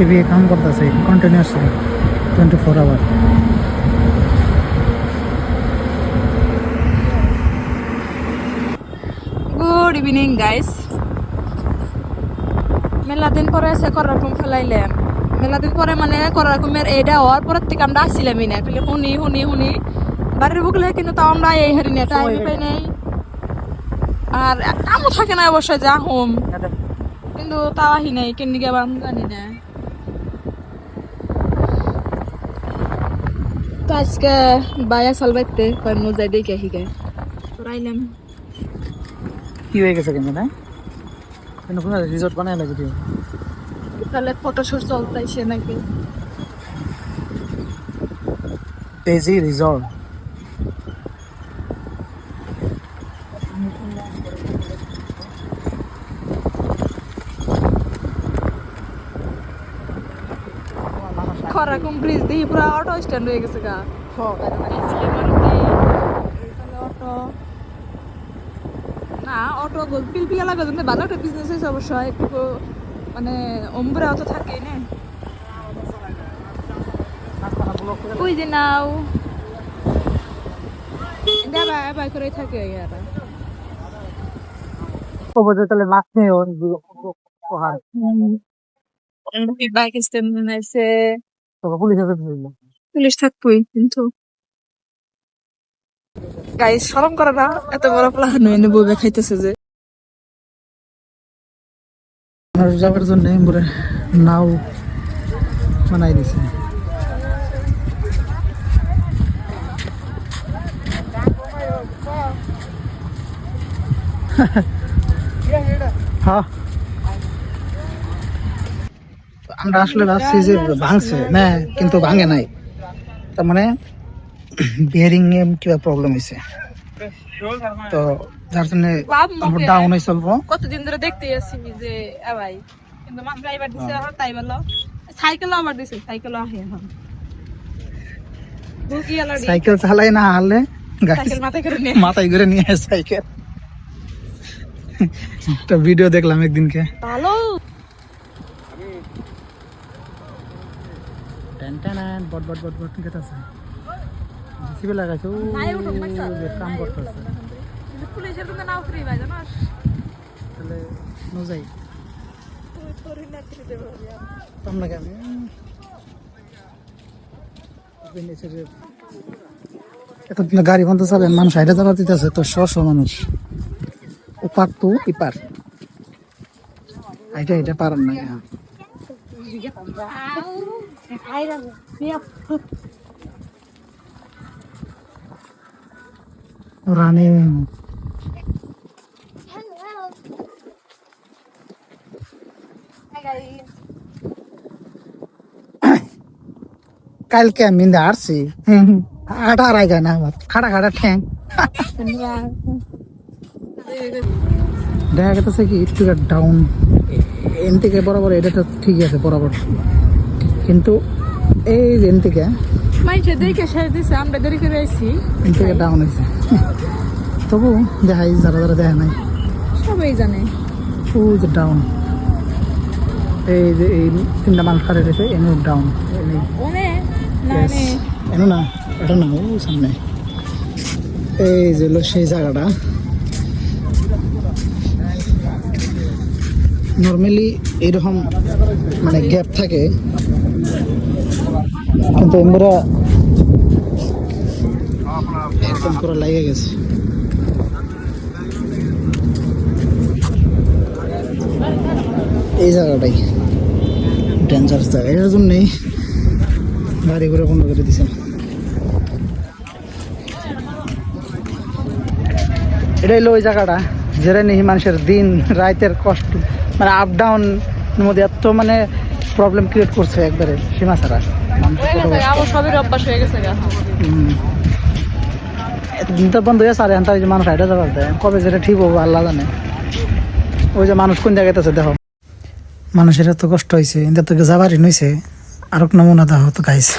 JCB কাম করতেছে continuously 24 hour. Good evening guys. মেলা দিন পরে এসে করারকম ফেলাইলাম। মেলা দিন পরে মানে করারকমের এইটা হওয়ার পরের থেকে আমরা আসছিলামই না, ফেলে শুনি বাড়ির বুকলে, কিন্তু তাও আমরা এই হারি না, টাইম পাই নাই। আর কামও থাকে না অবশ্যই, যা হোম, কিন্তু তাও আহি নাই, কেন গেবা আমি জানি না। তো আজকে বায়া সাল বাইতে মজাই দেখে আহি গে রাইলাম। কি হয়ে গেছে কিন্তু না, কিন্তু কোনো রিসোর্ট বানায় লাগে দিও তাহলে ফটোশুট চলতেছে নাকি? Daisy resort. খরাকুম ব্রিজ দিয়ে পুরা অটো স্ট্যান্ড হয়ে গেছে গা। অটো না, অটো পিলপিলা লাগা কিন্তু ভালো একটা বিজনেস হয়েছে অবশ্যই, একটু মানে অম্বরা অত থাকে না। ওই যে নাও বাই করে থাকে ইয়ারা। তাহলে মাছ নিয়ে বাইক স্ট্যান্ড আছে, পুলিশ আছে, পুলিশ থাকবই। কিন্তু গাইস শরম করে না, এত বড় প্লান হয়ে বইবে খাইতেছে যে। যাওয়ার জন্য নাও বানাই দিছে। হ্যাঁ, আমরা আসলে ভাবছি যে ভাঙছে না, কিন্তু ভাঙে নাই। তার মানে বিয়ারিং এ কিবা প্রবলেম হয়েছে, তো যার জন্য ডাউন হয়ে চলবো। কতদিন ধরে দেখতে আসছি যে ভাই, কিন্তু ড্রাইভার দিছে তাই বলো, সাইকেলও আবার দিছে, সাইকেলও আহে এখন। সাইকেল চালাই না হারলে সাইকেল মাথায় করে নিয়ে সাইকেল। একটা ভিডিও দেখলাম একদিনকে, ভালো বট বট বট বট গেতাছে, জিসিবি লাগাইছে, ও কাম করতেছে। পুলিশের কিন্তু নাও ফ্রি ভাই, জানাস? তাহলে নো যাই আপনাকে আমি এতদিন গাড়ি বন্ধ চালেন, মানুষ হাইটে যাবার দিতেছে, তো শশ মানুষ ওপার তো ইপার হাইটে হাইটে পারেন না। রানে কালকে আমি আসছি, আটা আড়াই গায় না, খাটা খাটা ঠ্যাং দেখা গেছে কি একটু ডাউন। এন থেকে বরাবর এটা তো ঠিকই আছে বরাবর, কিন্তু এই এন থেকে আমরা দেরি করে আইছি, এন থেকে ডাউন হয়েছে। তবু দেখাই যারা যারা দেখা নাই সবাই জানে ও যে ডাউন। এই যে এই তিনটা মানুষ খাড়ে রয়েছে, এনে ডাউন, এনো না, এটা না, ও সামনে এই যে হলো সেই জায়গাটা। নর্মালি এইরকম মানে গ্যাপ থাকে, কিন্তু আমরা একদম পুরো লেগে গেছে। এই জায়গাটাই ডেঞ্জারাস জায়গা, এটার জন্যই গাড়ি ঘুরে বন্ধ করে দিছে। এটা হলো ওই জায়গাটা যেটা নিয়ে মানুষের দিন রাতের কষ্ট, মানে আপ ডাউন মধ্যে এত মানে প্রবলেম ক্রিয়েট করছে, একবারে সীমা ছাড়া। এতদিন তো বন্ধ হয়ে সারে আনতে মানুষ হাইটা যাবার দেয়, কবে যেটা ঠিক হবো আল্লাহ জানে। ওই যে মানুষ কোন জায়গাতে আছে দেখো, মানুষের এত কষ্ট হয়েছে, এদের থেকে যাবারই নইছে, আর নমুনা দেওয়া হতো গাইছে।